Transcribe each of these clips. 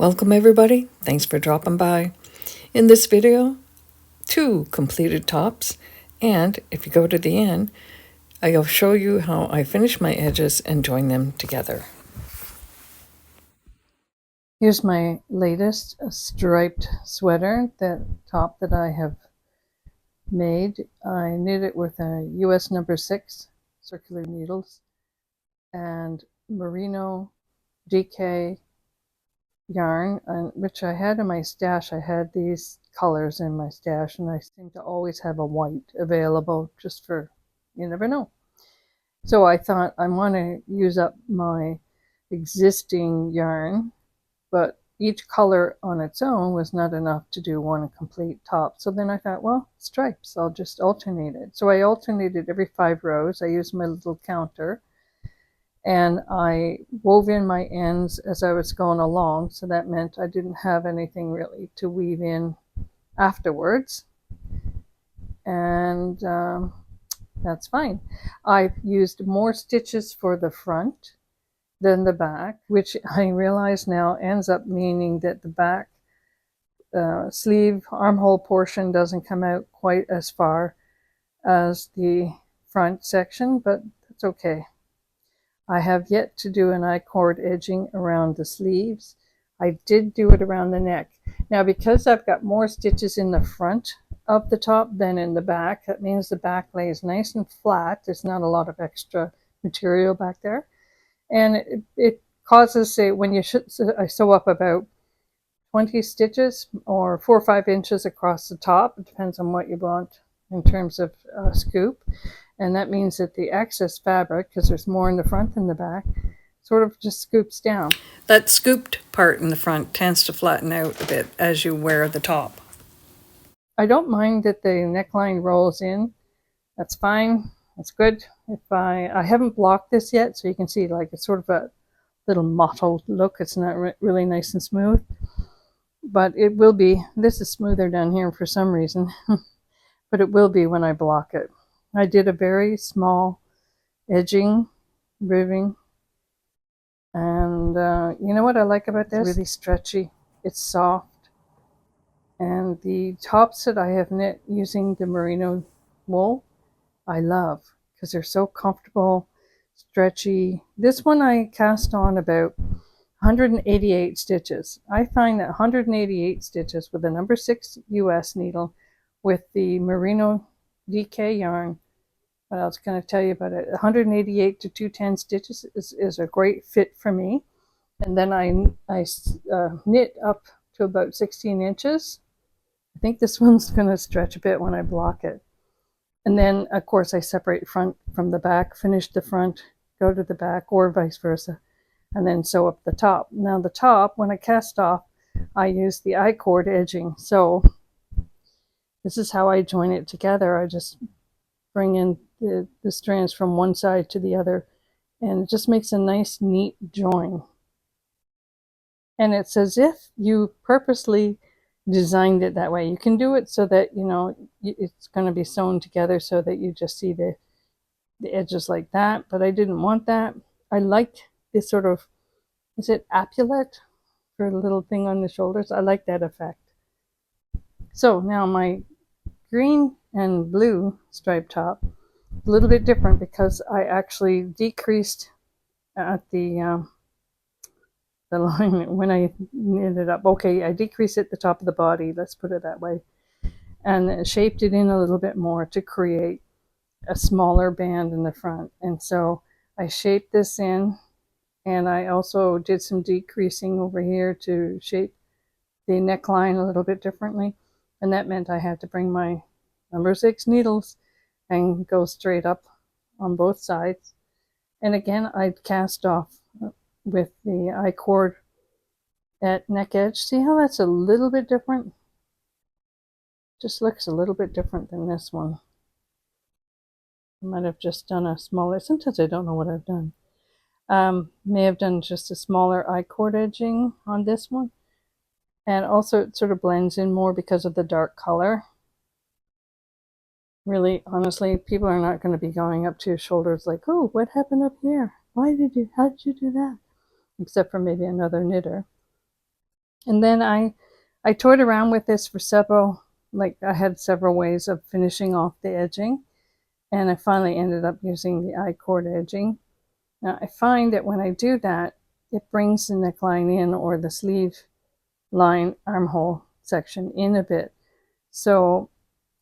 Welcome everybody, thanks for dropping by. In this video, 2 completed tops, and if you go to the end, I'll show you how I finish my edges and join them together. Here's my latest striped sweater, that top that I have made. I knit it with a US number 6 circular needles and merino DK yarn, which I had in my stash. I had these colors in my stash, and I seem to always have a white available just for, you never know. So I thought I want to use up my existing yarn, but each color on its own was not enough to do one complete top. So then I thought, well, stripes, I'll just alternate it. So I alternated every 5 rows. I used my little counter, and I wove in my ends as I was going along, so that meant I didn't have anything really to weave in afterwards, and that's fine. I've used more stitches for the front than the back, which I realize now ends up meaning that the back sleeve armhole portion doesn't come out quite as far as the front section, but that's okay. I have yet to do an I-cord edging around the sleeves. I did do it around the neck. Now, because I've got more stitches in the front of the top than in the back, that means the back lays nice and flat. There's not a lot of extra material back there. And it causes, say, when you I sew up about 20 stitches or 4 or 5 inches across the top. It depends on what you want in terms of scoop. And that means that the excess fabric, because there's more in the front than the back, sort of just scoops down. That scooped part in the front tends to flatten out a bit as you wear the top. I don't mind that the neckline rolls in. That's fine. That's good. If I haven't blocked this yet, so you can see like it's sort of a little mottled look. It's not really nice and smooth, but it will be. This is smoother down here for some reason, but it will be when I block it. I did a very small edging, ribbing, and you know what I like about this? It's really stretchy. It's soft. And the tops that I have knit using the merino wool, I love, because they're so comfortable, stretchy. This one I cast on about 188 stitches. I find that 188 stitches with a number 6 US needle with the merino DK yarn, what else can I tell you about it? 188 to 210 stitches is a great fit for me. And then I knit up to about 16 inches. I think this one's going to stretch a bit when I block it. And then, of course, I separate front from the back, finish the front, go to the back, or vice versa, and then sew up the top. Now the top, when I cast off, I use the I-cord edging. So this is how I join it together. I just bring in the strands from one side to the other, and it just makes a nice, neat join. And it's as if you purposely designed it that way. You can do it so that, you know, it's going to be sewn together so that you just see the edges like that, but I didn't want that. I liked this sort of, is it epaulette for a little thing on the shoulders? I like that effect. So now my green and blue striped top, a little bit different because I actually decreased at the line when I knit it up. Okay, I decreased at the top of the body, let's put it that way, and shaped it in a little bit more to create a smaller band in the front. And so I shaped this in, and I also did some decreasing over here to shape the neckline a little bit differently. And that meant I had to bring my number 6 needles and go straight up on both sides. And again, I'd cast off with the I-cord at neck edge. See how that's a little bit different? Just looks a little bit different than this one. I might have just done a smaller, sometimes I don't know what I've done. May have done just a smaller I-cord edging on this one. And also it sort of blends in more because of the dark color. Really, honestly, people are not going to be going up to your shoulders like, oh, what happened up here? How did you do that? Except for maybe another knitter. And then I toyed around with this for several, like I had several ways of finishing off the edging. And I finally ended up using the I-cord edging. Now I find that when I do that, it brings the neckline in, or the sleeve line armhole section in a bit. So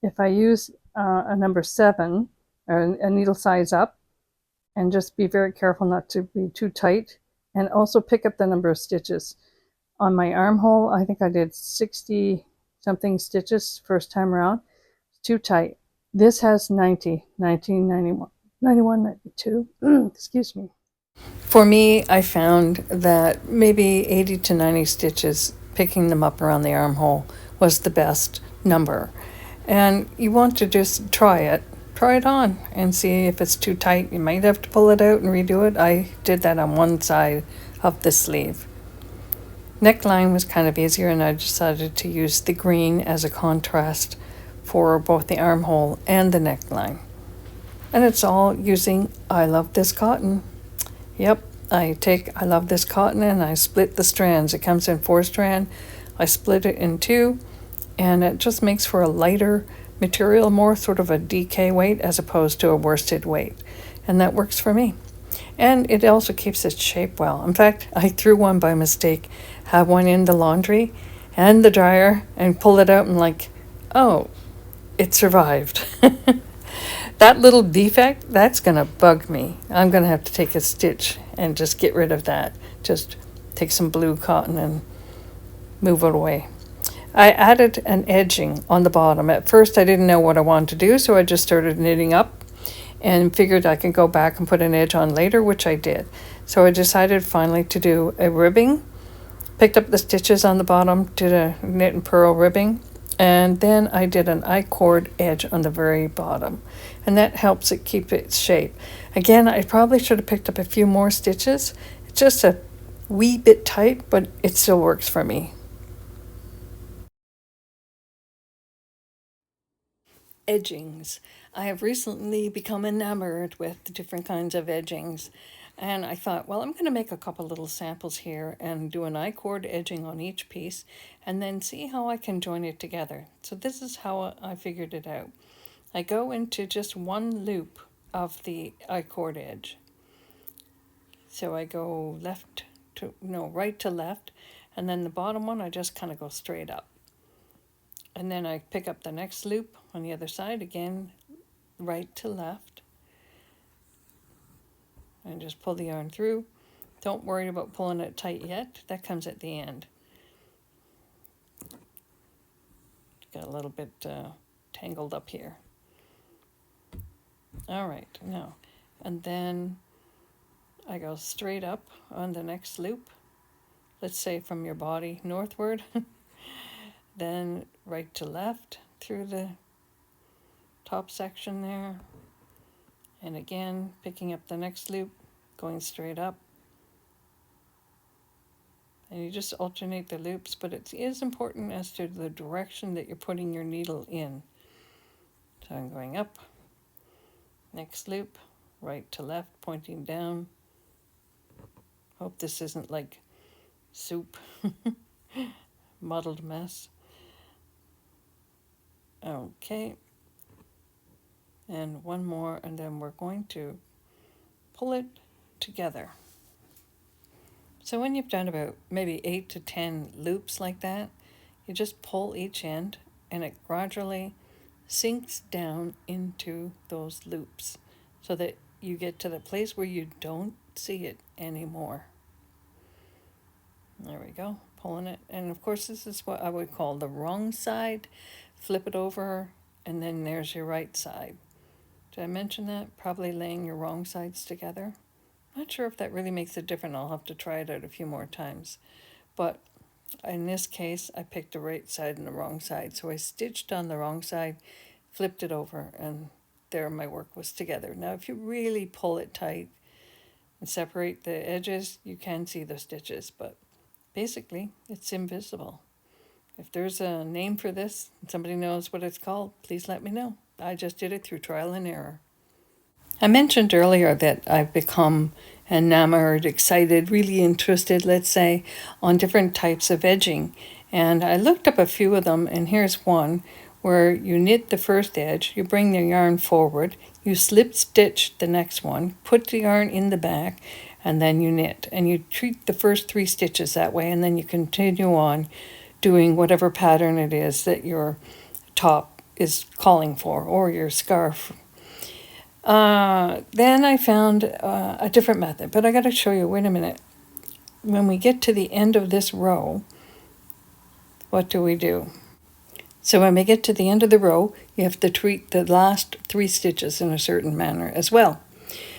if I use a number 7, or a needle size up, and just be very careful not to be too tight, and also pick up the number of stitches. On my armhole, I think I did 60 something stitches first time around. Too tight. This has 90, 19, 91, 91, 92. Excuse me. For me, I found that maybe 80 to 90 stitches, picking them up around the armhole, was the best number. And you want to just try it on and see if it's too tight. You might have to pull it out and redo it. I did that on one side of the sleeve. Neckline was kind of easier, and I decided to use the green as a contrast for both the armhole and the neckline. And it's all using I Love This Cotton. Yep, I Love This Cotton and I split the strands. It comes in 4 strand. I split it in 2, and it just makes for a lighter material, more sort of a DK weight as opposed to a worsted weight. And that works for me. And it also keeps its shape well. In fact, I threw one by mistake, had one in the laundry and the dryer, and pulled it out and like, oh, it survived. That little defect, that's going to bug me. I'm going to have to take a stitch and just get rid of that. Just take some blue cotton and move it away. I added an edging on the bottom. At first, I didn't know what I wanted to do, so I just started knitting up and figured I could go back and put an edge on later, which I did. So I decided finally to do a ribbing. Picked up the stitches on the bottom, did a knit and purl ribbing, and then I did an I-cord edge on the very bottom, and that helps it keep its shape. Again, I probably should have picked up a few more stitches. It's just a wee bit tight, but it still works for me. Edgings. I have recently become enamored with the different kinds of edgings. And I thought, well, I'm going to make a couple little samples here and do an I-cord edging on each piece and then see how I can join it together. So this is how I figured it out. I go into just one loop of the I-cord edge. So I go right to left, and then the bottom one I just kind of go straight up. And then I pick up the next loop on the other side again, right to left, and just pull the yarn through. Don't worry about pulling it tight yet. That comes at the end. Got a little bit tangled up here. All right, now, and then I go straight up on the next loop. Let's say from your body northward. Then right to left through the top section there. And again, picking up the next loop, going straight up. And you just alternate the loops, but it is important as to the direction that you're putting your needle in. So I'm going up, next loop, right to left, pointing down. Hope this isn't like soup, muddled mess. Okay. And one more, and then we're going to pull it together. So when you've done about maybe 8 to 10 loops like that, you just pull each end and it gradually sinks down into those loops so that you get to the place where you don't see it anymore. There we go, pulling it. And of course, this is what I would call the wrong side. Flip it over, and then there's your right side. Did I mention that? Probably laying your wrong sides together. Not sure if that really makes a difference. I'll have to try it out a few more times. But in this case, I picked the right side and the wrong side. So I stitched on the wrong side, flipped it over, and there my work was together. Now, if you really pull it tight and separate the edges, you can see the stitches, but basically, it's invisible. If there's a name for this and somebody knows what it's called, please let me know. I just did it through trial and error. I mentioned earlier that I've become enamored, excited, really interested, let's say, on different types of edging. And I looked up a few of them, and here's one where you knit the first edge, you bring the yarn forward, you slip stitch the next one, put the yarn in the back, and then you knit. And you treat the first 3 stitches that way, and then you continue on doing whatever pattern it is that your top is calling for, or your scarf. Then I found a different method, but I got to show you. Wait a minute. When we get to the end of this row, what do? So when we get to the end of the row, you have to treat the last 3 stitches in a certain manner as well.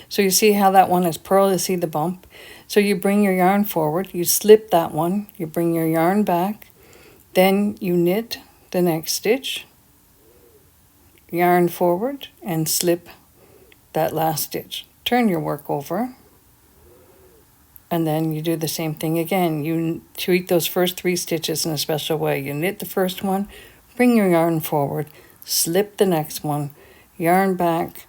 So you see how that one is purl, you see the bump. So you bring your yarn forward, you slip that one, you bring your yarn back, then you knit the next stitch, yarn forward, and slip that last stitch. Turn your work over, and then you do the same thing again. You treat those first 3 stitches in a special way. You knit the first one, bring your yarn forward, slip the next one, yarn back,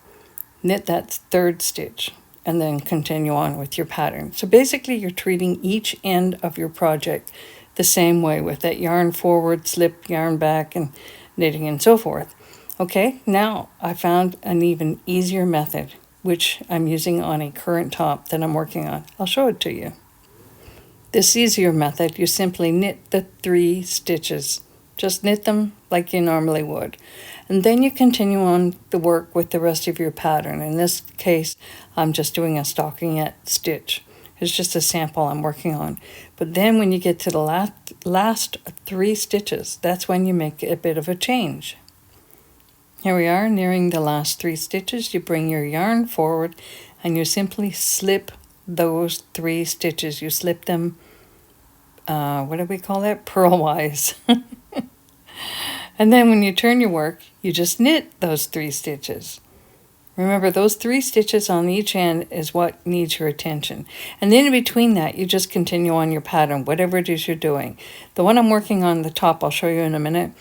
knit that 3rd stitch, and then continue on with your pattern. So basically you're treating each end of your project the same way, with that yarn forward, slip, yarn back, and knitting and so forth. Okay, now I found an even easier method, which I'm using on a current top that I'm working on. I'll show it to you. This easier method, you simply knit the 3 stitches. Just knit them like you normally would. And then you continue on the work with the rest of your pattern. In this case, I'm just doing a stockinette stitch. It's just a sample I'm working on. But then when you get to the last 3 stitches, that's when you make a bit of a change. Here we are, nearing the last 3 stitches. You bring your yarn forward and you simply slip those 3 stitches. You slip them, what do we call that? Purlwise. And then when you turn your work, you just knit those 3 stitches. Remember, those 3 stitches on each end is what needs your attention. And then in between that, you just continue on your pattern, whatever it is you're doing. The one I'm working on, the top, I'll show you in a minute.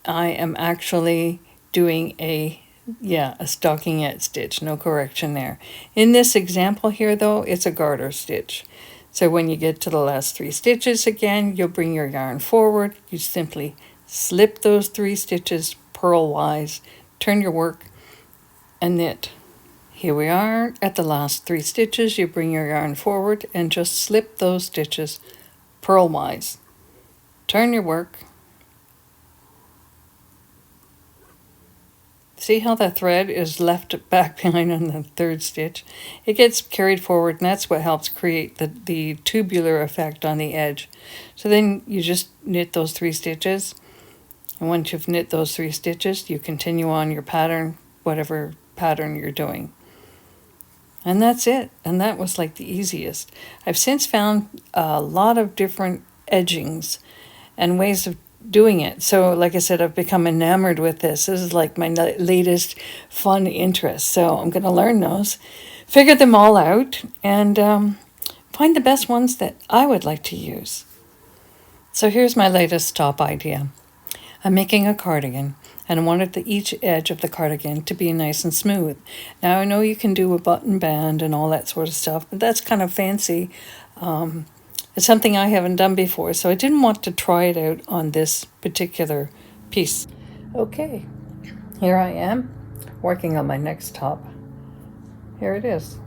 I am actually doing a stockinette stitch, no correction there. In this example here, though, it's a garter stitch. So when you get to the last 3 stitches again, you'll bring your yarn forward. You simply slip those 3 stitches purlwise, turn your work, and knit. Here we are at the last 3 stitches. You bring your yarn forward and just slip those stitches purlwise. Turn your work. See how the thread is left back behind on the 3rd stitch? It gets carried forward, and that's what helps create the tubular effect on the edge. So then you just knit those 3 stitches. And once you've knit those 3 stitches, you continue on your pattern, whatever pattern you're doing. And that's it. And that was like the easiest. I've since found a lot of different edgings and ways of doing it. So like I said, I've become enamored with this. This is like my latest fun interest. So I'm going to learn those, figure them all out, and find the best ones that I would like to use. So here's my latest top idea. I'm making a cardigan, and I wanted each edge of the cardigan to be nice and smooth. Now I know you can do a button band and all that sort of stuff, but that's kind of fancy. It's something I haven't done before, so I didn't want to try it out on this particular piece. Okay, here I am working on my next top. Here it is.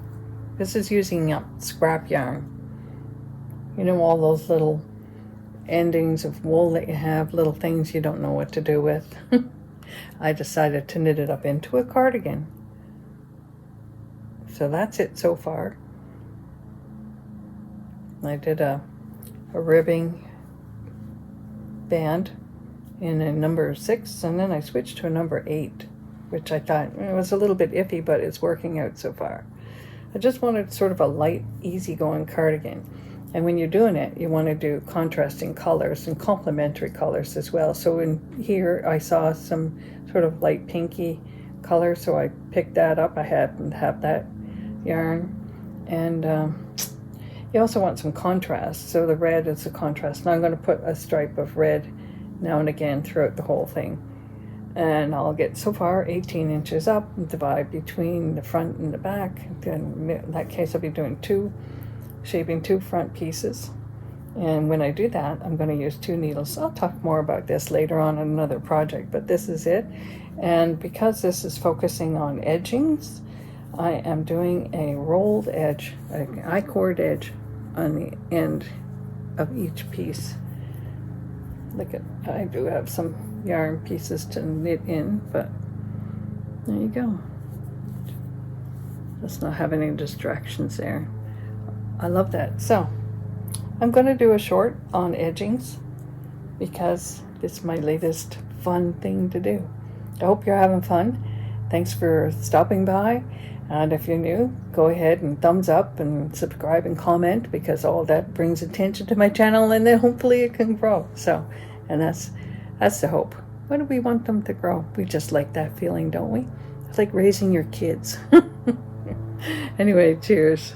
This is using up scrap yarn. You know, all those little endings of wool that you have, little things you don't know what to do with. I decided to knit it up into a cardigan. So that's it so far. I did a ribbing band in a number 6, and then I switched to a number 8, which I thought it was a little bit iffy, but it's working out so far. I just wanted sort of a light, easygoing cardigan. And when you're doing it, you want to do contrasting colors and complementary colors as well. So in here, I saw some sort of light pinky color, so I picked that up. I happened to have that yarn. And you also want some contrast, so the red is a contrast. Now I'm going to put a stripe of red now and again throughout the whole thing. and I'll get so far 18 inches up, divide between the front and the back. Then in that case I'll be doing shaping two front pieces. And when I do that, I'm going to use 2 needles. I'll talk more about this later on in another project, but this is it. And because this is focusing on edgings, I am doing a rolled edge, an I-cord edge on the end of each piece. Look at, I do have some yarn pieces to knit in, but there you go. Let's not have any distractions there. I love that. So I'm going to do a short on edgings because it's my latest fun thing to do. I hope you're having fun. Thanks for stopping by. And if you're new, go ahead and thumbs up and subscribe and comment, because all that brings attention to my channel, and then hopefully it can grow. So, and that's the hope. What do we want them to grow? We just like that feeling, don't we? It's like raising your kids. Anyway, cheers.